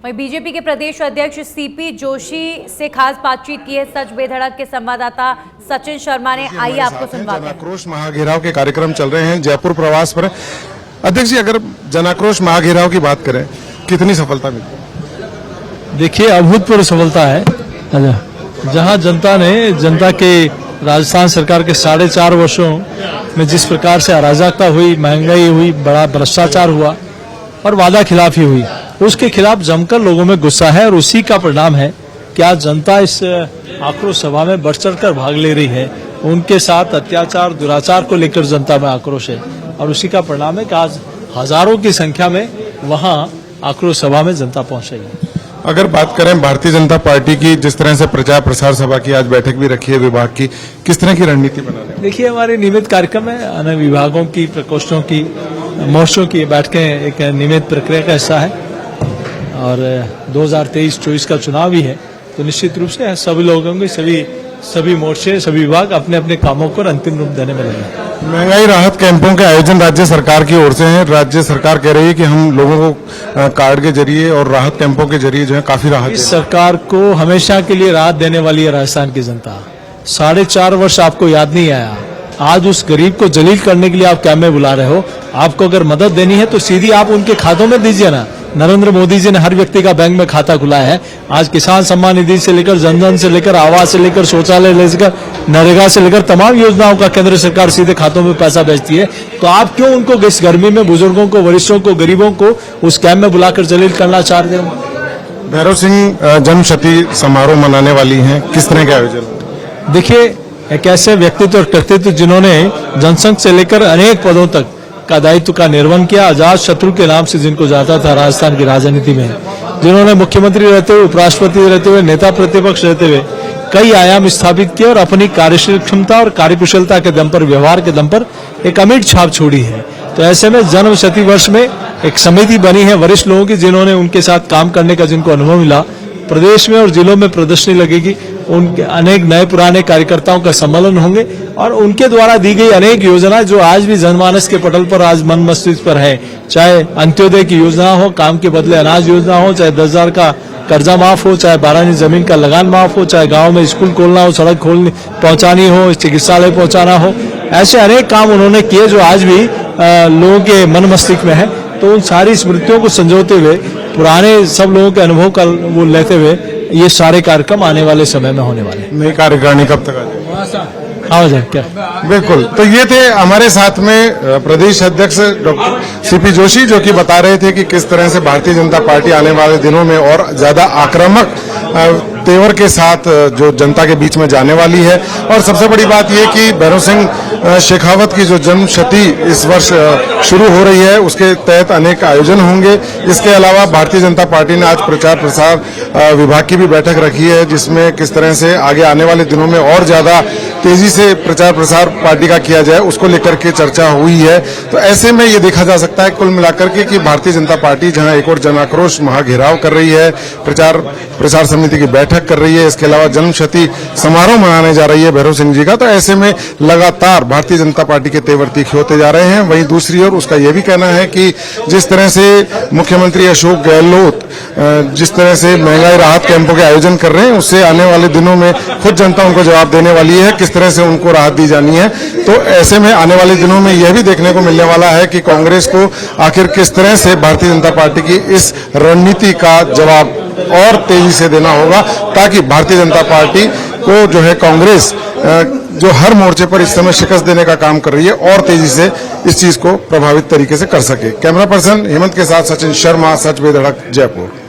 वहीं बीजेपी के प्रदेश अध्यक्ष सीपी जोशी से खास बातचीत की है सच बेधड़क के संवाददाता सचिन शर्मा ने। आइए आपको सुनवाते हैं। जनाक्रोश महाघेराव के कार्यक्रम चल रहे हैं, जयपुर प्रवास पर। अध्यक्ष जी, अगर जनाक्रोश महाघेराव की बात करें, कितनी सफलता मिली? देखिए, अभूतपूर्व सफलता है। जहां जनता के राजस्थान सरकार के 4.5 वर्षों में जिस प्रकार से अराजकता हुई, महंगाई हुई, बड़ा भ्रष्टाचार हुआ और वादा खिलाफी हुई, उसके खिलाफ जमकर लोगों में गुस्सा है और उसी का परिणाम है कि आज जनता इस आक्रोश सभा में बढ़ चढ़कर भाग ले रही है। उनके साथ अत्याचार, दुराचार को लेकर जनता में आक्रोश है और उसी का परिणाम है कि आज हजारों की संख्या में वहां आक्रोश सभा में जनता पहुंच रही है। अगर बात करें भारतीय जनता पार्टी की, जिस तरह से प्रचार प्रसार सभा की आज बैठक भी रखी है विभाग की, किस तरह की रणनीति बना रहे हैं? देखिए, हमारे नियमित कार्यक्रम है, अन्य विभागों की, प्रकोष्ठों की, मोर्चों की बैठकें एक नियमित प्रक्रिया का हिस्सा है और 2023-24 का चुनाव भी है, तो निश्चित रूप से सभी लोगों के सभी मोर्चे, सभी विभाग अपने अपने कामों को अंतिम रूप देने में लगे। महंगाई राहत कैंपों के आयोजन राज्य सरकार की ओर से है। राज्य सरकार कह रही है कि हम लोगों को कार्ड के जरिए और राहत कैंपों के जरिए जो है काफी राहत। इस सरकार को हमेशा के लिए राहत देने वाली है राजस्थान की जनता। 4.5 वर्ष आपको याद नहीं आया, आज उस गरीब को जलील करने के लिए आप कैंप में बुला रहे हो। आपको अगर मदद देनी है तो सीधी आप उनके खातों में दीजिए ना। नरेंद्र मोदी जी ने हर व्यक्ति का बैंक में खाता खुलाया है। आज किसान सम्मान निधि से लेकर जनधन से लेकर आवास से लेकर शौचालय लेकर नरेगा से लेकर तमाम योजनाओं का केंद्र सरकार सीधे खातों में पैसा भेजती है। तो आप क्यों उनको इस गर्मी में बुजुर्गों को, वरिष्ठों को, गरीबों को उस कैंप में बुलाकर जलील करना चाह रहे हो? भैरव सिंह जन्मशती समारोह मनाने वाली हैं, किस तरह के आयोजन? देखिए, एक ऐसे व्यक्तित्व और कृतित्व जिन्होंने जनसंघ से लेकर अनेक पदों तक का दायित्व का निर्वहन किया, अजात शत्रु के नाम से जिनको जाता था राजस्थान की राजनीति में, जिन्होंने मुख्यमंत्री रहते हुए, उपराष्ट्रपति रहते हुए, नेता प्रतिपक्ष रहते हुए कई आयाम स्थापित किए और अपनी कार्यशील क्षमता और कार्यकुशलता के दम पर, व्यवहार के दम पर एक अमिट छाप छोड़ी है। तो ऐसे में जन्म शती वर्ष में एक समिति बनी है वरिष्ठ लोगों की, जिन्होंने उनके साथ काम करने का जिनको अनुभव मिला। प्रदेश में और जिलों में प्रदर्शनी लगेगी, उनके अनेक नए पुराने कार्यकर्ताओं का सम्मेलन होंगे और उनके द्वारा दी गई अनेक योजना जो आज भी जनमानस के पटल पर, आज मन मस्तिष्क पर है, चाहे अंत्योदय की योजना हो, काम के बदले अनाज योजना हो, चाहे 10,000 का कर्जा माफ हो, चाहे 12 जमीन का लगान माफ हो, चाहे गांव में स्कूल खोलना हो, सड़क पहुंचानी हो, चिकित्सालय पहुंचाना हो, ऐसे अनेक काम उन्होंने किए जो आज भी लोगों के मन मस्तिष्क में है। तो उन सारी स्मृतियों को संजोते हुए, पुराने सब लोगों के अनुभव का वो लेते हुए ये सारे कार्यक्रम आने वाले समय में होने वाले। नई कार्यकारिणी कब तक आ जाए? क्या? बिल्कुल। तो ये थे हमारे साथ में प्रदेश अध्यक्ष डॉक्टर सीपी जोशी, जो कि बता रहे थे कि किस तरह से भारतीय जनता पार्टी आने वाले दिनों में और ज्यादा आक्रामक तेवर के साथ जो जनता के बीच में जाने वाली है। और सबसे बड़ी बात यह कि भैरव सिंह शेखावत की जो जन्मशती इस वर्ष शुरू हो रही है, उसके तहत अनेक आयोजन होंगे। इसके अलावा भारतीय जनता पार्टी ने आज प्रचार प्रसार विभाग की भी बैठक रखी है, जिसमें किस तरह से आगे आने वाले दिनों में और ज्यादा तेजी से प्रचार प्रसार पार्टी का किया जाए, उसको लेकर के चर्चा हुई है। तो ऐसे में ये देखा जा सकता है कुल मिलाकर के कि भारतीय जनता पार्टी जहां एक और जनाक्रोश महाघेराव कर रही है, प्रचार प्रसार समिति की बैठक कर रही है, इसके अलावा जन्मशती समारोह मनाने जा रही है भैरव सिंह जी का। तो ऐसे में लगातार भारतीय जनता पार्टी के तेवर तीखे होते जा रहे हैं। वहीं दूसरी ओर उसका यह भी कहना है कि जिस तरह से मुख्यमंत्री अशोक गहलोत जिस तरह से महंगाई राहत कैंपों के आयोजन कर रहे हैं, उससे आने वाले दिनों में खुद जनता उनको जवाब देने वाली है, किस तरह से उनको राहत दी जानी है। तो ऐसे में आने वाले दिनों में यह भी देखने को मिलने वाला है कि कांग्रेस को आखिर किस तरह से भारतीय जनता पार्टी की इस रणनीति का जवाब और तेजी से देना होगा, ताकि भारतीय जनता पार्टी को जो है कांग्रेस जो हर मोर्चे पर इस समय शिकस्त देने का काम कर रही है और तेजी से इस चीज को प्रभावित तरीके से कर सके। कैमरा पर्सन हेमंत के साथ सचिन शर्मा, सच बेधड़क, जयपुर।